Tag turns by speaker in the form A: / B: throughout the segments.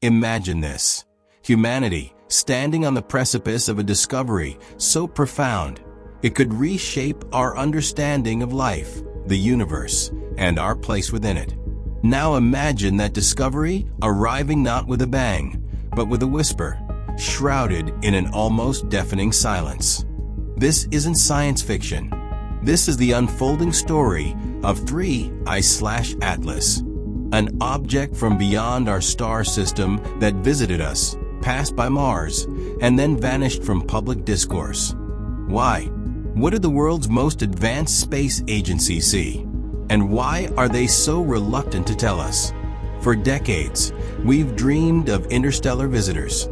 A: Imagine this. Humanity standing on the precipice of a discovery so profound, it could reshape our understanding of life, the universe, and our place within it. Now imagine that discovery arriving not with a bang, but with a whisper, shrouded in an almost deafening silence. This isn't science fiction. This is the unfolding story of 3I/Atlas, an object from beyond our star system that visited us, passed by Mars, and then vanished from public discourse. Why? What did the world's most advanced space agencies see? And why are they so reluctant to tell us? For decades, we've dreamed of interstellar visitors,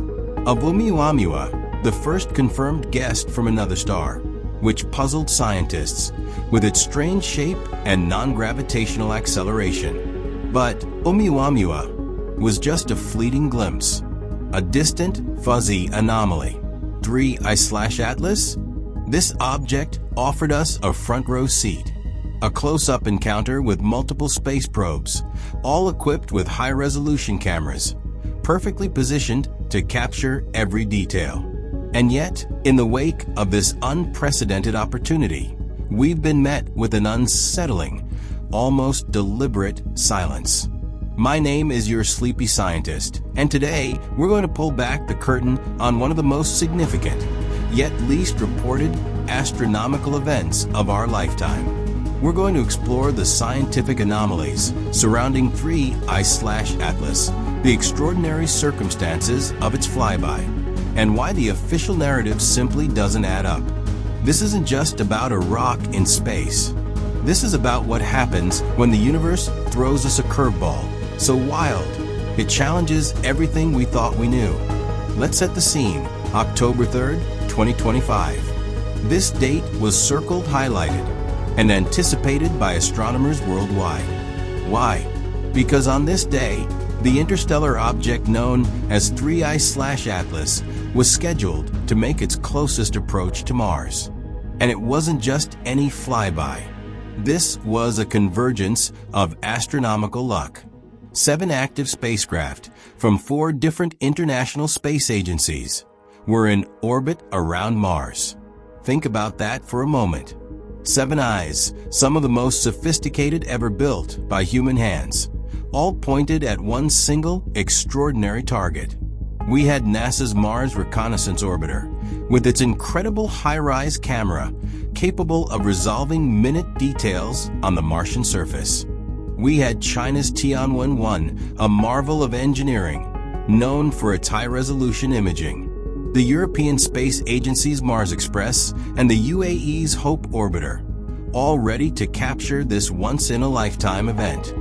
A: of Oumuamua, the first confirmed guest from another star, which puzzled scientists with its strange shape and non-gravitational acceleration. But Oumuamua was just a fleeting glimpse, a distant, fuzzy anomaly. 3I/Atlas? This object offered us a front-row seat, a close-up encounter with multiple space probes, all equipped with high-resolution cameras, perfectly positioned to capture every detail. And yet, in the wake of this unprecedented opportunity, we've been met with an unsettling, almost deliberate silence. My name is your sleepy scientist, and today we're going to pull back the curtain on one of the most significant, yet least reported, astronomical events of our lifetime. We're going to explore the scientific anomalies surrounding 3I/Atlas, the extraordinary circumstances of its flyby, and why the official narrative simply doesn't add up. This isn't just about a rock in space. This is about what happens when the universe throws us a curveball so wild, it challenges everything we thought we knew. Let's set the scene. October 3rd, 2025. This date was circled, highlighted, and anticipated by astronomers worldwide. Why? Because on this day, the interstellar object known as 3I/Atlas was scheduled to make its closest approach to Mars. And it wasn't just any flyby. This was a convergence of astronomical luck. 7 active spacecraft from 4 different international space agencies were in orbit around Mars. Think about that for a moment. 7 eyes, some of the most sophisticated ever built by human hands, all pointed at one single extraordinary target. We had NASA's Mars Reconnaissance Orbiter, with its incredible high-rise camera capable of resolving minute details on the Martian surface. We had China's Tianwen-1, a marvel of engineering, known for its high-resolution imaging, the European Space Agency's Mars Express, and the UAE's Hope Orbiter, all ready to capture this once-in-a-lifetime event.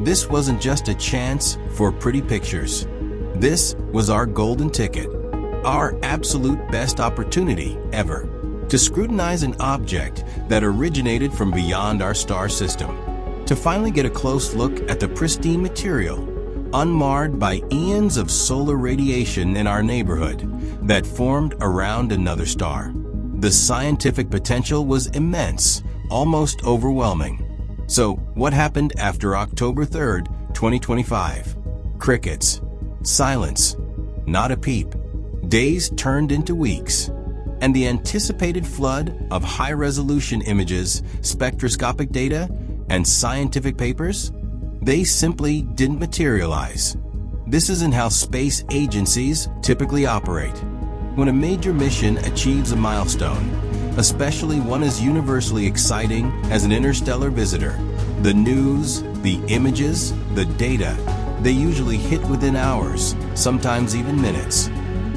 A: This wasn't just a chance for pretty pictures. This was our golden ticket, our absolute best opportunity ever, to scrutinize an object that originated from beyond our star system, to finally get a close look at the pristine material, unmarred by eons of solar radiation in our neighborhood that formed around another star. The scientific potential was immense, almost overwhelming. So, what happened after October 3rd, 2025? Crickets. Silence. Not a peep. Days turned into weeks. And the anticipated flood of high-resolution images, spectroscopic data, and scientific papers? They simply didn't materialize. This isn't how space agencies typically operate. When a major mission achieves a milestone, especially one as universally exciting as an interstellar visitor, the news, the images, the data, they usually hit within hours, sometimes even minutes.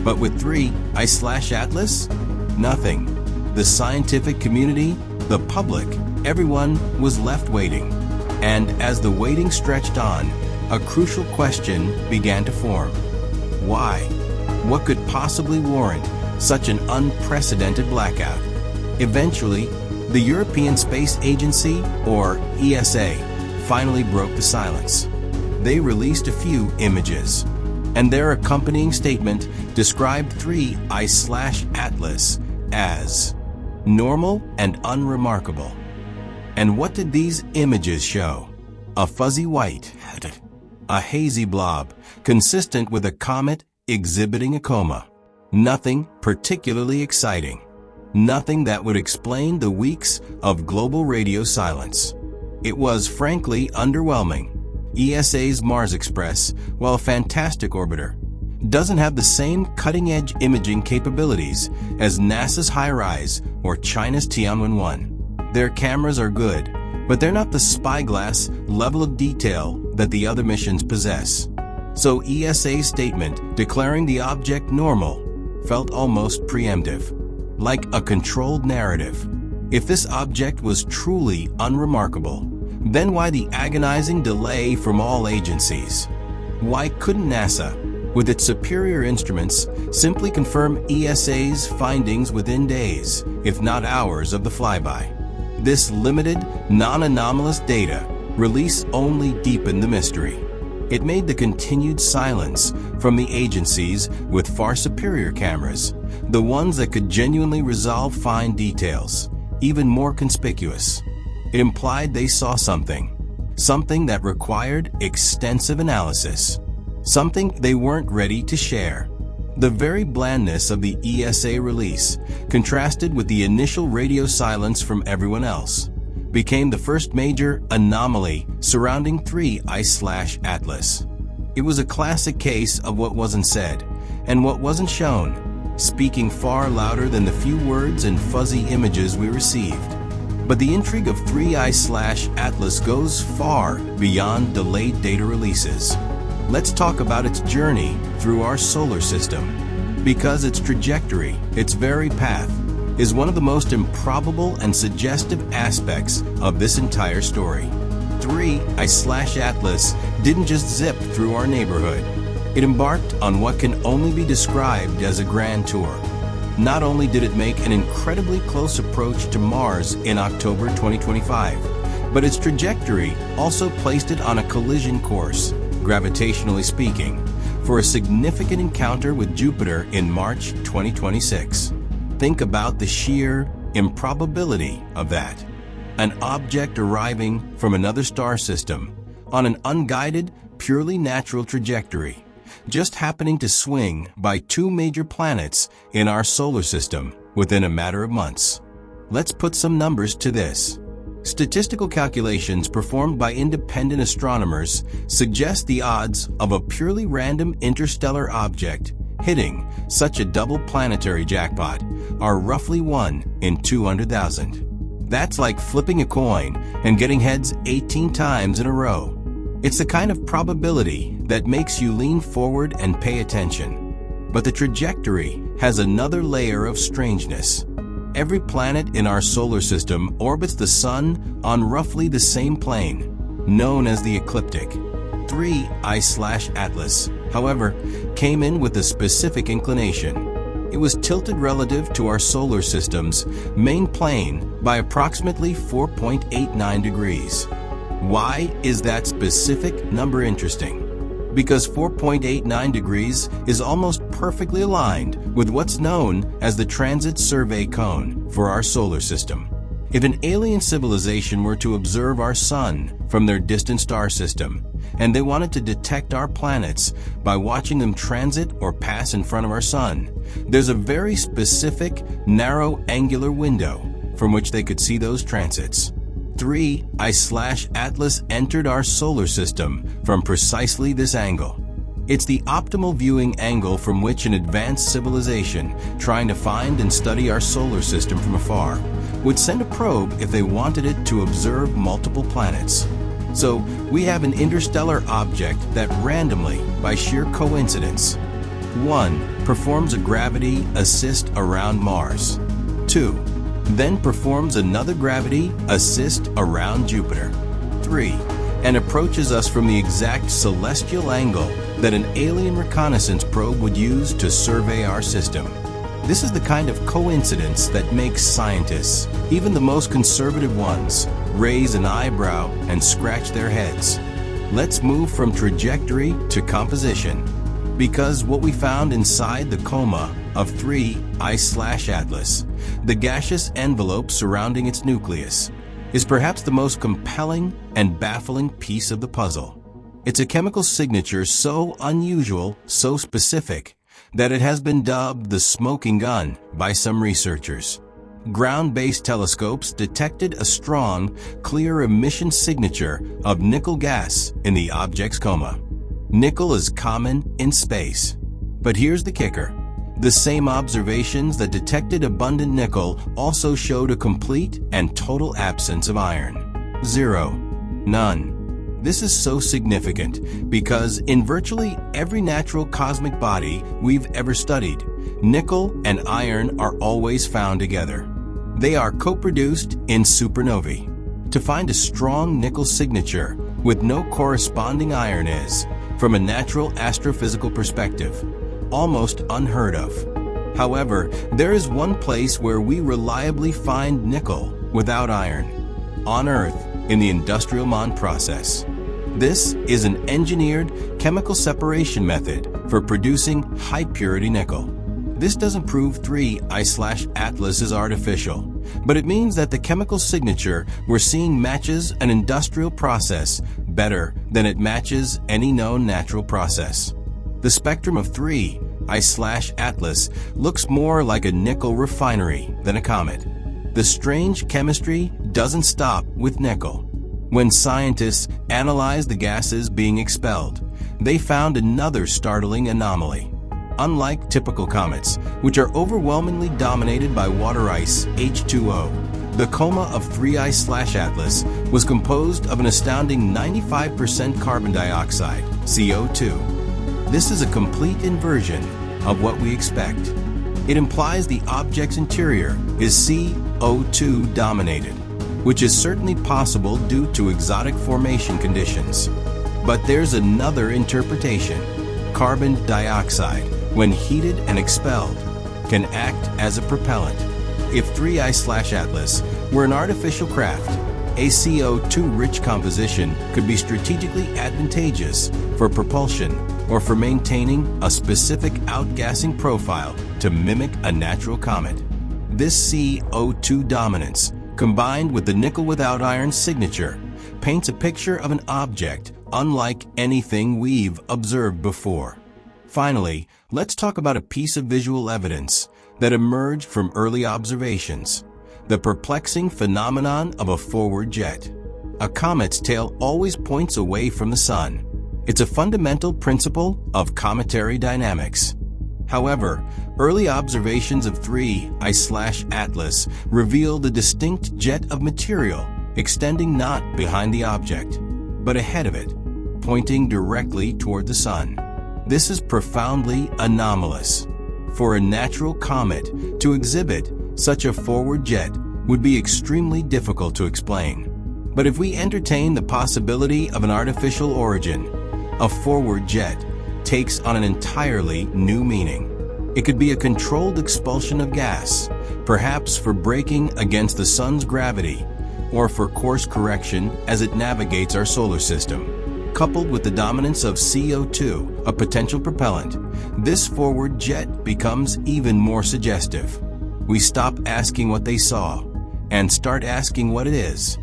A: But with 3I/Atlas, nothing. The scientific community, the public, everyone was left waiting. And as the waiting stretched on, a crucial question began to form. Why? What could possibly warrant such an unprecedented blackout? Eventually, the European Space Agency, or ESA, finally broke the silence. They released a few images, and their accompanying statement described 3I/Atlas as normal and unremarkable. And what did these images show? A fuzzy white, a hazy blob, consistent with a comet exhibiting a coma. Nothing particularly exciting. Nothing that would explain the weeks of global radio silence. It was frankly underwhelming. ESA's Mars Express, while a fantastic orbiter, doesn't have the same cutting-edge imaging capabilities as NASA's HiRISE or China's Tianwen-1. Their cameras are good, but they're not the spyglass level of detail that the other missions possess. So ESA's statement declaring the object normal felt almost preemptive, like a controlled narrative. If this object was truly unremarkable, then why the agonizing delay from all agencies? Why couldn't NASA, with its superior instruments, simply confirm ESA's findings within days, if not hours, of the flyby? This limited, non-anomalous data release only deepened the mystery. It made the continued silence from the agencies with far superior cameras, the ones that could genuinely resolve fine details, even more conspicuous. It implied they saw something that required extensive analysis, something they weren't ready to share. The very blandness of the ESA release, contrasted with the initial radio silence from everyone else, became the first major anomaly surrounding 3I/Atlas. It was a classic case of what wasn't said and what wasn't shown, speaking far louder than the few words and fuzzy images we received. But the intrigue of 3I/Atlas goes far beyond delayed data releases. Let's talk about its journey through our solar system, because its trajectory, its very path, is one of the most improbable and suggestive aspects of this entire story. 3I/Atlas didn't just zip through our neighborhood. It embarked on what can only be described as a grand tour. Not only did it make an incredibly close approach to Mars in October 2025, but its trajectory also placed it on a collision course, gravitationally speaking, for a significant encounter with Jupiter in March 2026. Think about the sheer improbability of that. An object arriving from another star system on an unguided, purely natural trajectory, just happening to swing by two major planets in our solar system within a matter of months. Let's put some numbers to this. Statistical calculations performed by independent astronomers suggest the odds of a purely random interstellar object hitting such a double planetary jackpot are roughly 1 in 200,000. That's like flipping a coin and getting heads 18 times in a row. It's the kind of probability that makes you lean forward and pay attention. But the trajectory has another layer of strangeness. Every planet in our solar system orbits the Sun on roughly the same plane, known as the ecliptic. 3I/Atlas, however, came in with a specific inclination. It was tilted relative to our solar system's main plane by approximately 4.89 degrees. Why is that specific number interesting? Because 4.89 degrees is almost perfectly aligned with what's known as the Transit Survey Cone for our solar system. If an alien civilization were to observe our Sun from their distant star system, and they wanted to detect our planets by watching them transit or pass in front of our Sun, there's a very specific, narrow angular window from which they could see those transits. 3I/Atlas entered our solar system from precisely this angle. It's the optimal viewing angle from which an advanced civilization trying to find and study our solar system from afar would send a probe if they wanted it to observe multiple planets. So we have an interstellar object that randomly, by sheer coincidence, 1. Performs a gravity assist around Mars. 2. Then performs another gravity assist around Jupiter. 3. And approaches us from the exact celestial angle that an alien reconnaissance probe would use to survey our system. This is the kind of coincidence that makes scientists, even the most conservative ones, raise an eyebrow and scratch their heads. Let's move from trajectory to composition, because what we found inside the coma of 3I/Atlas, the gaseous envelope surrounding its nucleus, is perhaps the most compelling and baffling piece of the puzzle. It's a chemical signature so unusual, so specific, that it has been dubbed the smoking gun by some researchers. Ground-based telescopes detected a strong, clear emission signature of nickel gas in the object's coma. Nickel is common in space. But here's the kicker. The same observations that detected abundant nickel also showed a complete and total absence of iron. Zero. None. This is so significant because in virtually every natural cosmic body we've ever studied, nickel and iron are always found together. They are co-produced in supernovae. To find a strong nickel signature with no corresponding iron is, from a natural astrophysical perspective, almost unheard of. However, there is one place where we reliably find nickel without iron: on Earth, in the industrial Mond process. This is an engineered chemical separation method for producing high-purity nickel. This doesn't prove 3I/Atlas is artificial, but it means that the chemical signature we're seeing matches an industrial process better than it matches any known natural process. The spectrum of 3I/Atlas looks more like a nickel refinery than a comet. The strange chemistry doesn't stop with nickel. When scientists analyzed the gases being expelled, they found another startling anomaly. Unlike typical comets, which are overwhelmingly dominated by water ice, H2O, the coma of 3I/Atlas was composed of an astounding 95% carbon dioxide, CO2. This is a complete inversion of what we expect. It implies the object's interior is CO2 dominated, which is certainly possible due to exotic formation conditions. But there's another interpretation. Carbon dioxide, when heated and expelled, can act as a propellant. If 3I/Atlas were an artificial craft, a CO2-rich composition could be strategically advantageous for propulsion or for maintaining a specific outgassing profile to mimic a natural comet. This CO2 dominance, combined with the nickel without iron signature, paints a picture of an object unlike anything we've observed before. Finally, let's talk about a piece of visual evidence that emerged from early observations: the perplexing phenomenon of a forward jet. A comet's tail always points away from the sun. It's a fundamental principle of cometary dynamics. However, early observations of 3I/Atlas revealed a distinct jet of material extending not behind the object, but ahead of it, pointing directly toward the sun. This is profoundly anomalous. For a natural comet to exhibit such a forward jet would be extremely difficult to explain. But if we entertain the possibility of an artificial origin, a forward jet takes on an entirely new meaning. It could be a controlled expulsion of gas, perhaps for braking against the sun's gravity, or for course correction as it navigates our solar system. Coupled with the dominance of CO2, a potential propellant, this forward jet becomes even more suggestive. We stop asking what they saw and start asking what it is.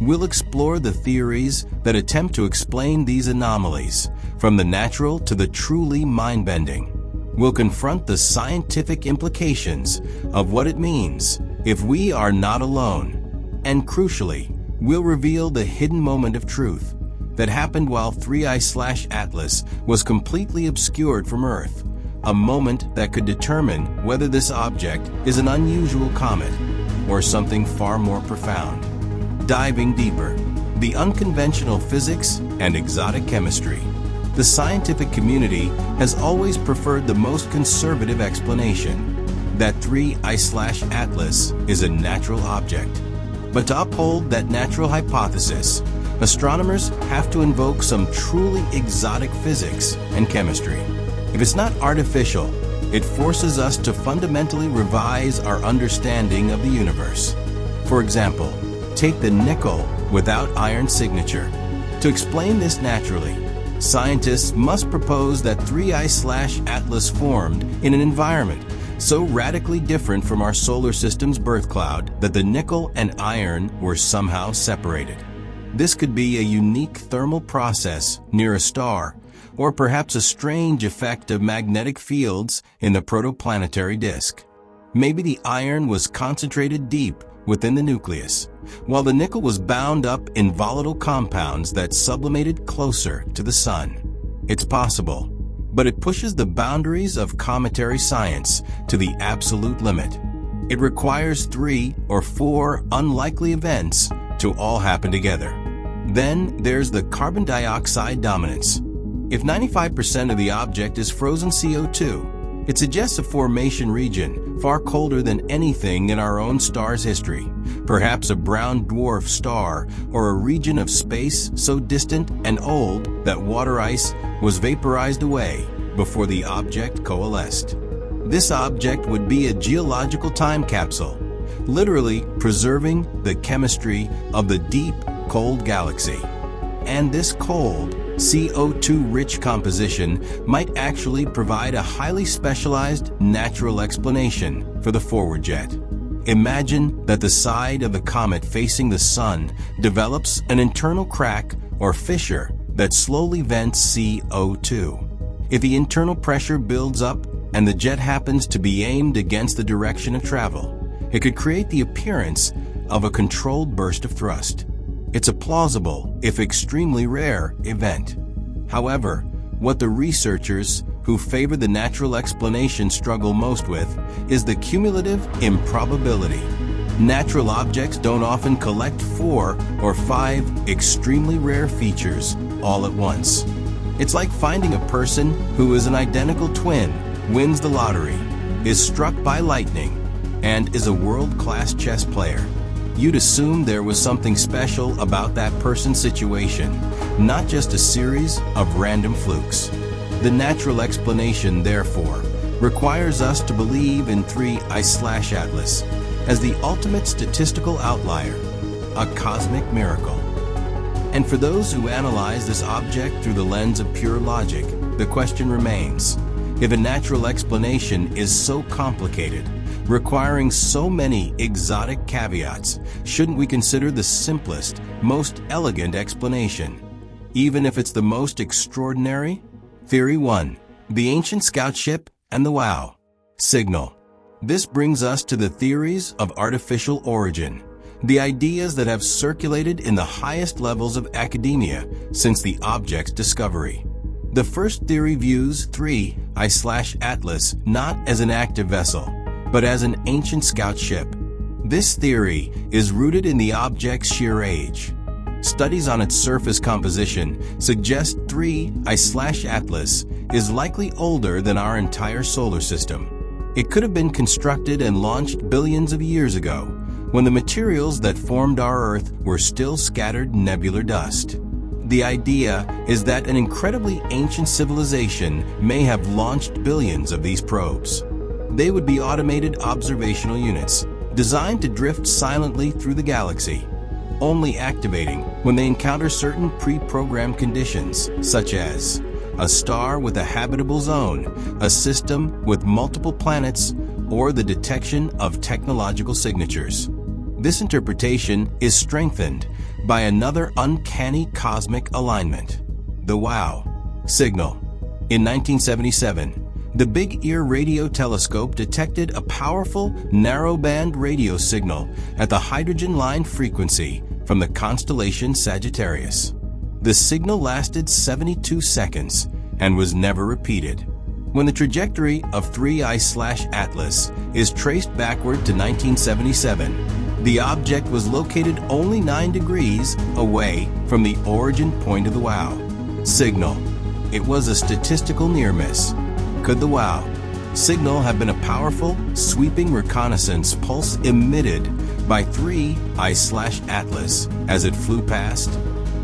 A: We'll explore the theories that attempt to explain these anomalies, from the natural to the truly mind-bending. We'll confront the scientific implications of what it means if we are not alone. And crucially, we'll reveal the hidden moment of truth that happened while 3I/Atlas was completely obscured from Earth, a moment that could determine whether this object is an unusual comet or something far more profound. Diving deeper, the unconventional physics and exotic chemistry. The scientific community has always preferred the most conservative explanation, that 3I/Atlas is a natural object. But to uphold that natural hypothesis, astronomers have to invoke some truly exotic physics and chemistry. If it's not artificial, it forces us to fundamentally revise our understanding of the universe. For example, take the nickel without iron signature. To explain this naturally, scientists must propose that 3I/Atlas formed in an environment so radically different from our solar system's birth cloud that the nickel and iron were somehow separated. This could be a unique thermal process near a star, or perhaps a strange effect of magnetic fields in the protoplanetary disk. Maybe the iron was concentrated deep within the nucleus, while the nickel was bound up in volatile compounds that sublimated closer to the Sun. It's possible, but it pushes the boundaries of cometary science to the absolute limit. It requires 3 or 4 unlikely events to all happen together. Then there's the carbon dioxide dominance. If 95% of the object is frozen CO2, it suggests a formation region far colder than anything in our own star's history, perhaps a brown dwarf star or a region of space so distant and old that water ice was vaporized away before the object coalesced. This object would be a geological time capsule, literally preserving the chemistry of the deep, cold galaxy. And this cold, CO2-rich composition might actually provide a highly specialized natural explanation for the forward jet. Imagine that the side of the comet facing the Sun develops an internal crack or fissure that slowly vents CO2. If the internal pressure builds up and the jet happens to be aimed against the direction of travel, it could create the appearance of a controlled burst of thrust. It's a plausible, if extremely rare, event. However, what the researchers who favor the natural explanation struggle most with is the cumulative improbability. Natural objects don't often collect 4 or 5 extremely rare features all at once. It's like finding a person who is an identical twin, wins the lottery, is struck by lightning, and is a world-class chess player. You'd assume there was something special about that person's situation, not just a series of random flukes. The natural explanation, therefore, requires us to believe in 3I/Atlas as the ultimate statistical outlier, a cosmic miracle. And for those who analyze this object through the lens of pure logic, the question remains: if a natural explanation is so complicated, requiring so many exotic caveats, shouldn't we consider the simplest, most elegant explanation, even if it's the most extraordinary? Theory 1. The ancient scout ship and the WOW signal. This brings us to the theories of artificial origin, the ideas that have circulated in the highest levels of academia since the object's discovery. The first theory views 3I/Atlas not as an active vessel, but as an ancient scout ship. This theory is rooted in the object's sheer age. Studies on its surface composition suggest 3I/Atlas is likely older than our entire solar system. It could have been constructed and launched billions of years ago, when the materials that formed our Earth were still scattered nebular dust. The idea is that an incredibly ancient civilization may have launched billions of these probes. They would be automated observational units, designed to drift silently through the galaxy, only activating when they encounter certain pre-programmed conditions, such as a star with a habitable zone, a system with multiple planets, or the detection of technological signatures. This interpretation is strengthened by another uncanny cosmic alignment, the WOW signal. In 1977, the Big Ear radio telescope detected a powerful narrowband radio signal at the hydrogen line frequency from the constellation Sagittarius. The signal lasted 72 seconds and was never repeated. When the trajectory of 3I/Atlas is traced backward to 1977, the object was located only 9 degrees away from the origin point of the WOW signal. It was a statistical near miss. Could the WOW signal have been a powerful, sweeping reconnaissance pulse emitted by 3I/Atlas as it flew past?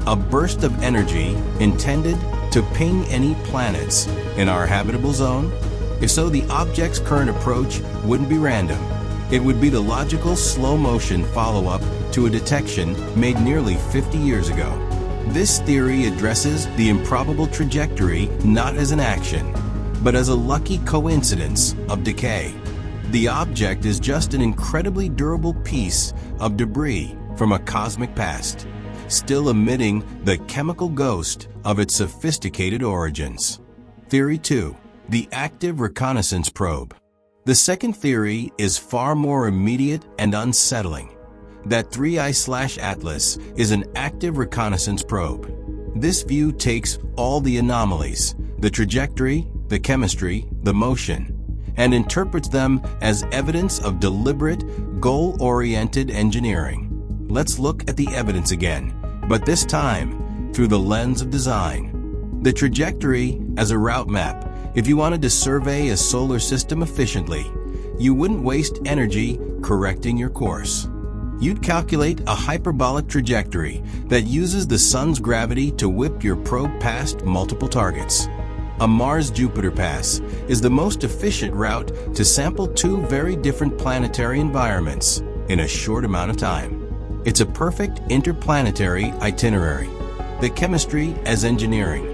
A: A burst of energy intended to ping any planets in our habitable zone? If so, the object's current approach wouldn't be random. It would be the logical slow-motion follow-up to a detection made nearly 50 years ago. This theory addresses the improbable trajectory not as an action, but as a lucky coincidence of decay. The object is just an incredibly durable piece of debris from a cosmic past. still emitting the chemical ghost of its sophisticated origins. Theory 2. The active reconnaissance probe. The second theory is far more immediate and unsettling. That 3I/Atlas is an active reconnaissance probe. This view takes all the anomalies, the trajectory, the chemistry, the motion, and interprets them as evidence of deliberate, goal-oriented engineering. Let's look at the evidence again, but this time through the lens of design. The trajectory as a route map. If you wanted to survey a solar system efficiently, you wouldn't waste energy correcting your course. You'd calculate a hyperbolic trajectory that uses the sun's gravity to whip your probe past multiple targets. A Mars-Jupiter pass is the most efficient route to sample two very different planetary environments in a short amount of time. It's a perfect interplanetary itinerary. The chemistry as engineering.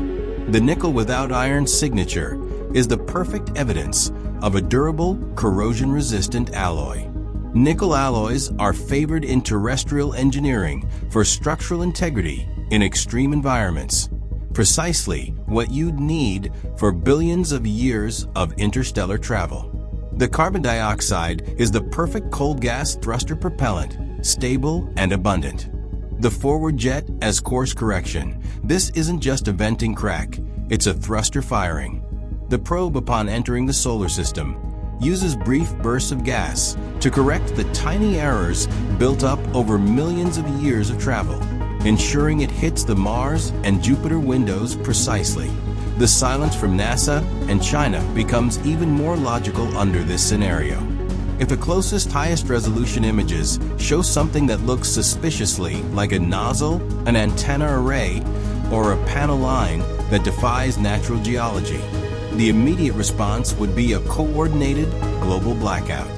A: The nickel without iron signature is the perfect evidence of a durable, corrosion-resistant alloy. Nickel alloys are favored in terrestrial engineering for structural integrity in extreme environments. Precisely what you'd need for billions of years of interstellar travel. The carbon dioxide is the perfect cold gas thruster propellant, stable and abundant. The forward jet as course correction. This isn't just a venting crack, it's a thruster firing. The probe, upon entering the solar system, uses brief bursts of gas to correct the tiny errors built up over millions of years of travel, ensuring it hits the Mars and Jupiter windows precisely. The silence from NASA and China becomes even more logical under this scenario. If the closest, highest resolution images show something that looks suspiciously like a nozzle, an antenna array, or a panel line that defies natural geology, the immediate response would be a coordinated global blackout.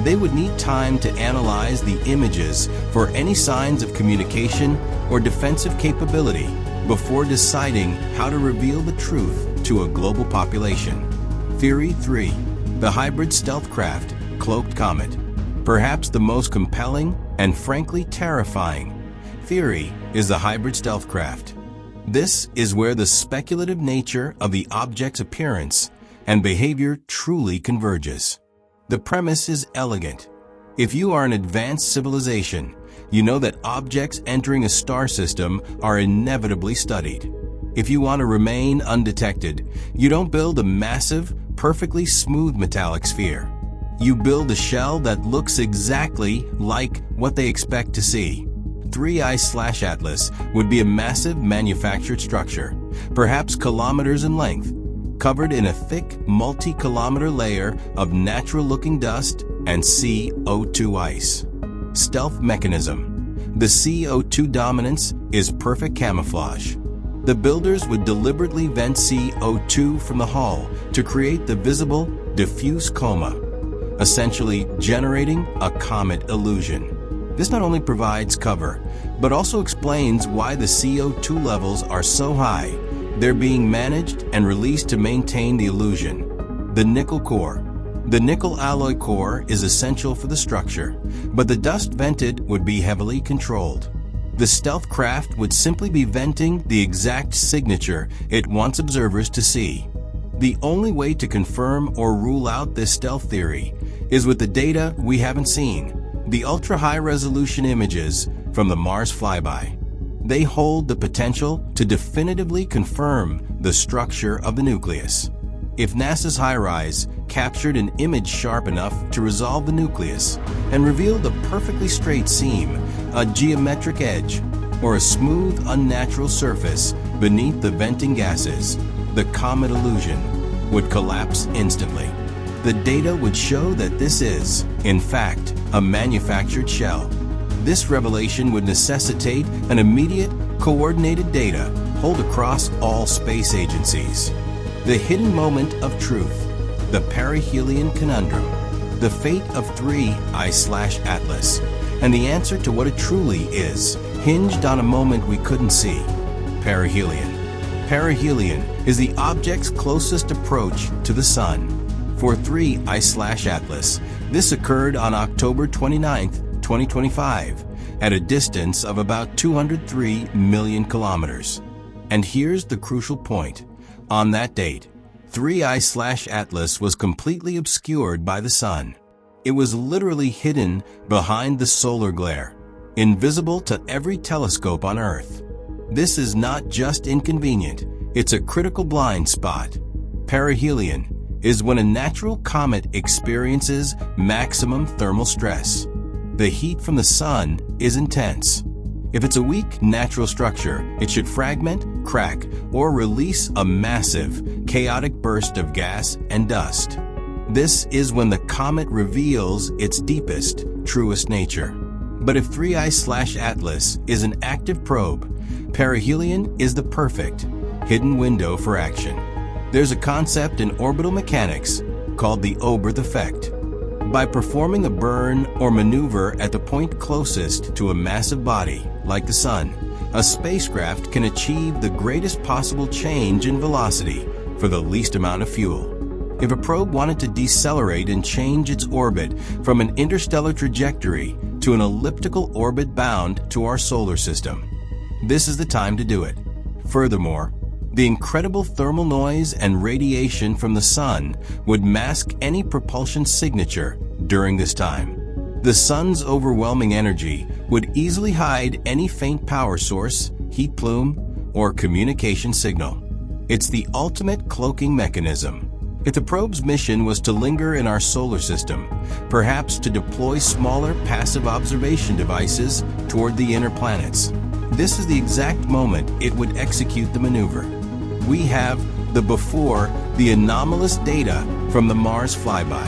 A: They would need time to analyze the images for any signs of communication or defensive capability before deciding how to reveal the truth to a global population. Theory 3. The hybrid stealth craft, cloaked comet. Perhaps the most compelling and frankly terrifying theory is the hybrid stealth craft. This is where the speculative nature of the object's appearance and behavior truly converges. The premise is elegant. If you are an advanced civilization, you know that objects entering a star system are inevitably studied. If you want to remain undetected, you don't build a massive, perfectly smooth metallic sphere. You build a shell that looks exactly like what they expect to see. 3I/Atlas would be a massive manufactured structure, perhaps kilometers in length, covered in a thick multi-kilometer layer of natural-looking dust and CO2 ice. Stealth mechanism. The CO2 dominance is perfect camouflage. The builders would deliberately vent CO2 from the hull to create the visible, diffuse coma, essentially generating a comet illusion. This not only provides cover, but also explains why the CO2 levels are so high. They're being managed and released to maintain the illusion. The nickel core. The nickel alloy core is essential for the structure, but the dust vented would be heavily controlled. The stealth craft would simply be venting the exact signature it wants observers to see. The only way to confirm or rule out this stealth theory is with the data we haven't seen. The ultra-high-resolution images from the Mars flyby. They hold the potential to definitively confirm the structure of the nucleus. If NASA's HiRISE captured an image sharp enough to resolve the nucleus and revealed a perfectly straight seam, a geometric edge, or a smooth, unnatural surface beneath the venting gases, the comet illusion would collapse instantly. The data would show that this is, in fact, a manufactured shell. This revelation would necessitate an immediate, coordinated data pulled across all space agencies. The hidden moment of truth, the perihelion conundrum, the fate of 3I/Atlas, and the answer to what it truly is, hinged on a moment we couldn't see. Perihelion. Perihelion is the object's closest approach to the Sun. For 3I/Atlas, this occurred on October 29, 2025. at a distance of about 203 million kilometers. And here's the crucial point. On that date, 3I/Atlas was completely obscured by the sun. It was literally hidden behind the solar glare, invisible to every telescope on Earth. This is not just inconvenient, it's a critical blind spot. Perihelion is when a natural comet experiences maximum thermal stress. The heat from the sun is intense. If it's a weak natural structure, it should fragment, crack, or release a massive, chaotic burst of gas and dust. This is when the comet reveals its deepest, truest nature. But if 3I/Atlas is an active probe, perihelion is the perfect, hidden window for action. There's a concept in orbital mechanics called the Oberth effect. By performing a burn or maneuver at the point closest to a massive body, like the sun, a spacecraft can achieve the greatest possible change in velocity for the least amount of fuel. If a probe wanted to decelerate and change its orbit from an interstellar trajectory to an elliptical orbit bound to our solar system, this is the time to do it. Furthermore, the incredible thermal noise and radiation from the sun would mask any propulsion signature during this time. The sun's overwhelming energy would easily hide any faint power source, heat plume, or communication signal. It's the ultimate cloaking mechanism. If the probe's mission was to linger in our solar system, perhaps to deploy smaller passive observation devices toward the inner planets, this is the exact moment it would execute the maneuver. We have the before, the anomalous data from the Mars flyby.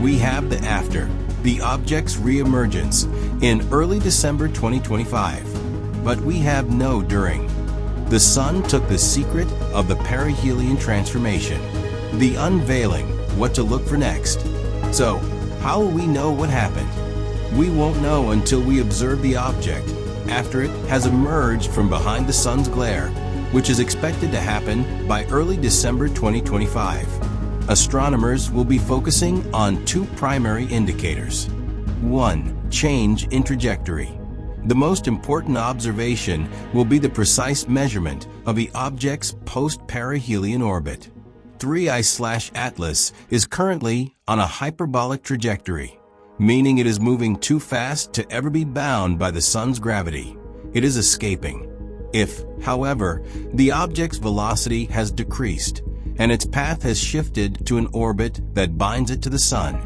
A: We have the after, the object's reemergence in early December 2025. But we have no during. The sun took the secret of the perihelion transformation, the unveiling, what to look for next. So, how will we know what happened? We won't know until we observe the object after it has emerged from behind the sun's glare, which is expected to happen by early December 2025. Astronomers will be focusing on two primary indicators. 1. Change in trajectory. The most important observation will be the precise measurement of the object's post-perihelion orbit. 3I/Atlas is currently on a hyperbolic trajectory, meaning it is moving too fast to ever be bound by the sun's gravity. It is escaping. If, however, the object's velocity has decreased and its path has shifted to an orbit that binds it to the sun,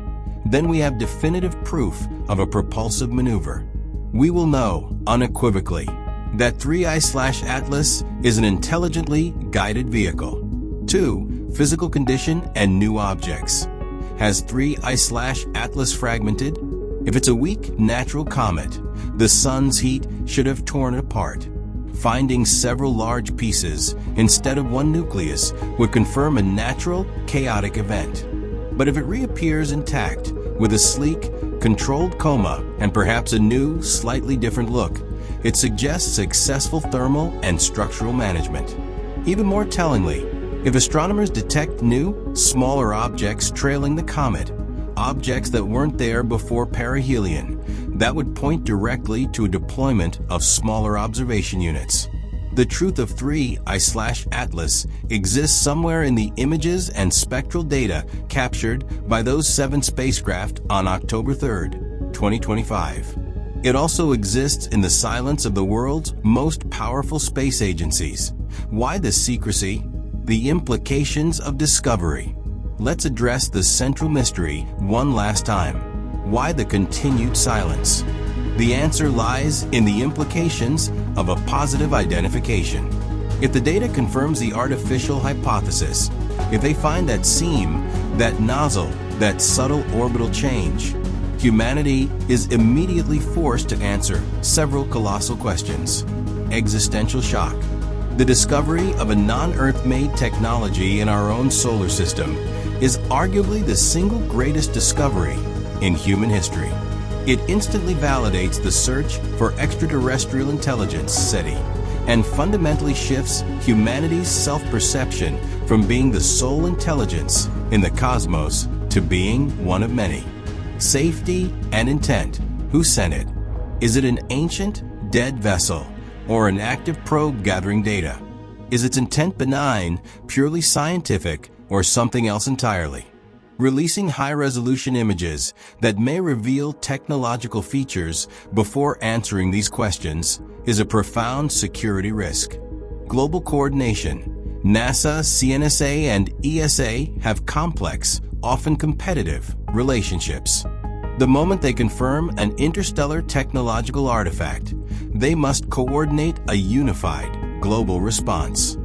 A: then we have definitive proof of a propulsive maneuver. We will know unequivocally that 3I/Atlas is an intelligently guided vehicle. 2. Physical condition and new objects. Has 3I/Atlas fragmented? If it's a weak natural comet, the sun's heat should have torn it apart. Finding several large pieces instead of one nucleus would confirm a natural, chaotic event. But if it reappears intact, with a sleek, controlled coma and perhaps a new, slightly different look, it suggests successful thermal and structural management. Even more tellingly, if astronomers detect new, smaller objects trailing the comet, objects that weren't there before perihelion, that would point directly to a deployment of smaller observation units. The truth of 3I/Atlas exists somewhere in the images and spectral data captured by those 7 spacecraft on October 3rd, 2025. It also exists in the silence of the world's most powerful space agencies. Why the secrecy? The implications of discovery. Let's address the central mystery one last time. Why the continued silence? The answer lies in the implications of a positive identification. If the data confirms the artificial hypothesis, if they find that seam, that nozzle, that subtle orbital change, humanity is immediately forced to answer several colossal questions. Existential shock. The discovery of a non-Earth-made technology in our own solar system is arguably the single greatest discovery in human history. It instantly validates the search for extraterrestrial intelligence, SETI, and fundamentally shifts humanity's self-perception from being the sole intelligence in the cosmos to being one of many. Safety and intent. Who sent it? Is it an ancient, dead vessel, or an active probe gathering data? Is its intent benign, purely scientific, or something else entirely? Releasing high-resolution images that may reveal technological features before answering these questions is a profound security risk. Global coordination. NASA, CNSA, and ESA have complex, often competitive, relationships. The moment they confirm an interstellar technological artifact, they must coordinate a unified, global response.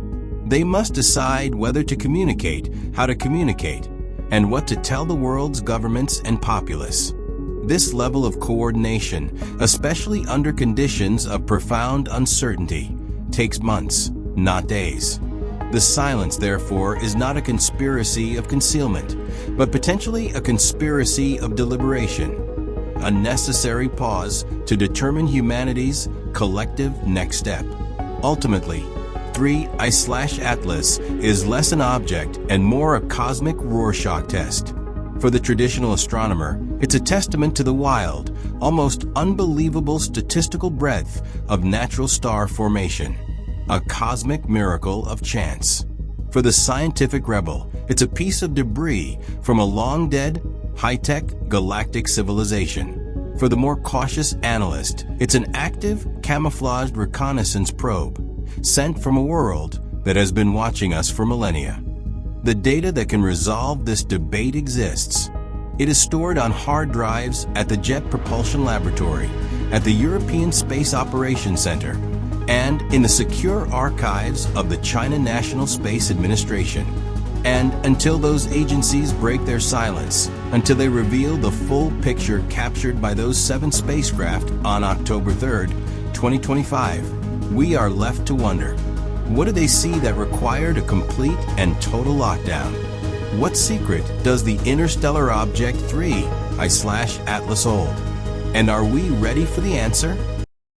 A: They must decide whether to communicate, how to communicate, and what to tell the world's governments and populace. This level of coordination, especially under conditions of profound uncertainty, takes months, not days. The silence, therefore, is not a conspiracy of concealment, but potentially a conspiracy of deliberation, a necessary pause to determine humanity's collective next step. Ultimately, 3I/Atlas is less an object and more a cosmic Rorschach test. For the traditional astronomer, it's a testament to the wild, almost unbelievable statistical breadth of natural star formation, a cosmic miracle of chance. For the scientific rebel, it's a piece of debris from a long-dead, high-tech galactic civilization. For the more cautious analyst, it's an active, camouflaged reconnaissance probe, sent from a world that has been watching us for millennia. The data that can resolve this debate exists. It is stored on hard drives at the Jet Propulsion Laboratory, at the European Space Operations Center, and in the secure archives of the China National Space Administration. And until those agencies break their silence, until they reveal the full picture captured by those 7 spacecraft on October 3rd, 2025, we are left to wonder, what do they see that required a complete and total lockdown? What secret does the interstellar object 3I/Atlas hold? And are we ready for the answer?